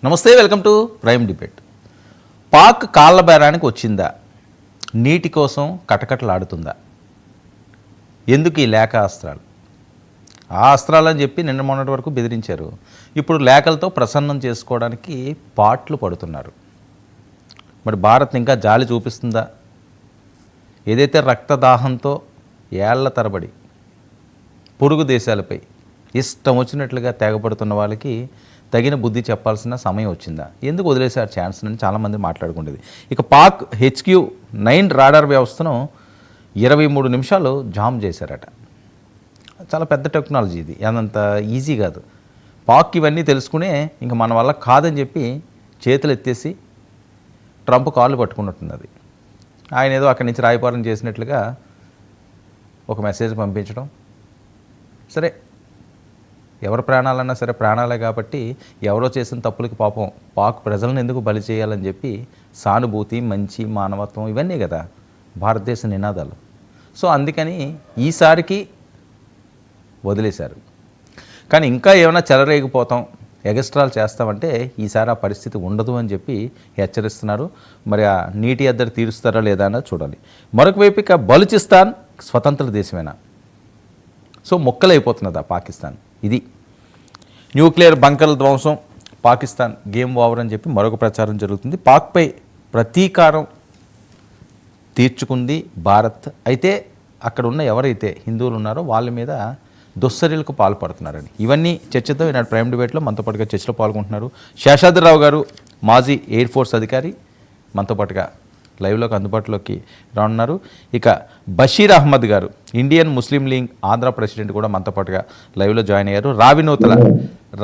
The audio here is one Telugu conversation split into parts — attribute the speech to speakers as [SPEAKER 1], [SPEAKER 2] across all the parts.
[SPEAKER 1] నమస్తే, welcome to prime debate. Pak కాళ్ళ బేరానికి వచ్చిందా? నీటి కోసం కటకటలాడుతుందా? ఎందుకు ఈ లేఖ అస్త్రాలు? ఆ అస్త్రాలని చెప్పి నిన్న మొన్నటి వరకు బెదిరించారు. ఇప్పుడు లేఖలతో ప్రసన్నం చేసుకోవడానికి పాట్లు పడుతున్నారు. మరి భారత్ ఇంకా జాలి చూపిస్తుందా? ఏదైతే రక్తదాహంతో ఏళ్ల తరబడి పొరుగు దేశాలపై ఇష్టం వచ్చినట్లుగా తెగపడుతున్న వాళ్ళకి తగిన బుద్ధి చెప్పాల్సిన సమయం వచ్చిందా? ఎందుకు వదిలేశారు ఛాన్స్ అని చాలామంది మాట్లాడుకుండేది. ఇక పాక్ HQ-9 రాడార్ వ్యవస్థను 23 నిమిషాలు జామ్ చేశారట. చాలా పెద్ద టెక్నాలజీ ఇది, అదంత ఈజీ కాదు. పాక్ ఇవన్నీ తెలుసుకునే ఇంక మన వల్ల కాదని చెప్పి చేతులు ఎత్తేసి ట్రంప్ కాళ్ళు పట్టుకున్నట్టున్నది. ఆయన ఏదో అక్కడి నుంచి రాయపాలన చేసినట్లుగా ఒక మెసేజ్ పంపించడం. సరే, ఎవరి ప్రాణాలన్నా సరే ప్రాణాలే కాబట్టి ఎవరో చేసిన తప్పులకి పాపం పాక్ ప్రజలను ఎందుకు బలి చేయాలని చెప్పి సానుభూతి, మంచి మానవత్వం ఇవన్నీ కదా భారతదేశ నినాదాలు. సో అందుకని ఈసారికి వదిలేశారు. కానీ ఇంకా ఏమైనా చెలరేగిపోతాం, ఎగస్ట్రాలు చేస్తామంటే ఈసారి ఆ పరిస్థితి ఉండదు అని చెప్పి హెచ్చరిస్తున్నారు. మరి ఆ నీటి ఎద్దడి తీరుస్తారా లేదా అన్నది చూడాలి. మరొక వైపు ఇక బలూచిస్తాన్ స్వతంత్ర దేశమేనా? సో మొక్కలైపోతున్నదా పాకిస్తాన్? ఇది న్యూక్లియర్ బంకర్ల ధ్వంసం, పాకిస్తాన్ గేమ్ ఓవర్ అని చెప్పి మరొక ప్రచారం జరుగుతుంది. పాక్పై ప్రతీకారం తీర్చుకుంది భారత్. అయితే అక్కడ ఉన్న ఎవరైతే హిందువులు ఉన్నారో వాళ్ళ మీద దుశ్చర్యలకు పాల్పడుతున్నారని ఇవన్నీ చర్చతో ఈనాడు ప్రైమ్ డిబేట్లో మనతో పాటుగా చర్చలో పాల్గొంటున్నారు శేషాద్రిరావు గారు, మాజీ ఎయిర్ ఫోర్స్ అధికారి, మనతో పాటుగా లైవ్లోకి అందుబాటులోకి రానున్నారు. ఇక బషీర్ అహ్మద్ గారు, ఇండియన్ ముస్లిం లీగ్ ఆంధ్ర ప్రెసిడెంట్ కూడా మనతో పాటుగా లైవ్లో జాయిన్ అయ్యారు.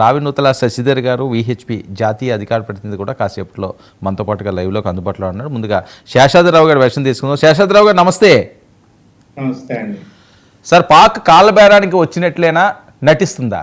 [SPEAKER 1] రావినూతల శశిధర్ గారు, VHP జాతీయ అధికార ప్రతినిధి కూడా కాసేపట్లో మనతో పాటుగా లైవ్లోకి అందుబాటులో ఉన్నారు. ముందుగా శేషాద్రిరావు గారు వెర్షన్ తీసుకుందాం. శేషాద్రిరావు గారు నమస్తే.
[SPEAKER 2] నమస్తే అండి.
[SPEAKER 1] సార్, పాక్ కాళ్ళ బేరానికి వచ్చినట్లేనా, నటిస్తుందా?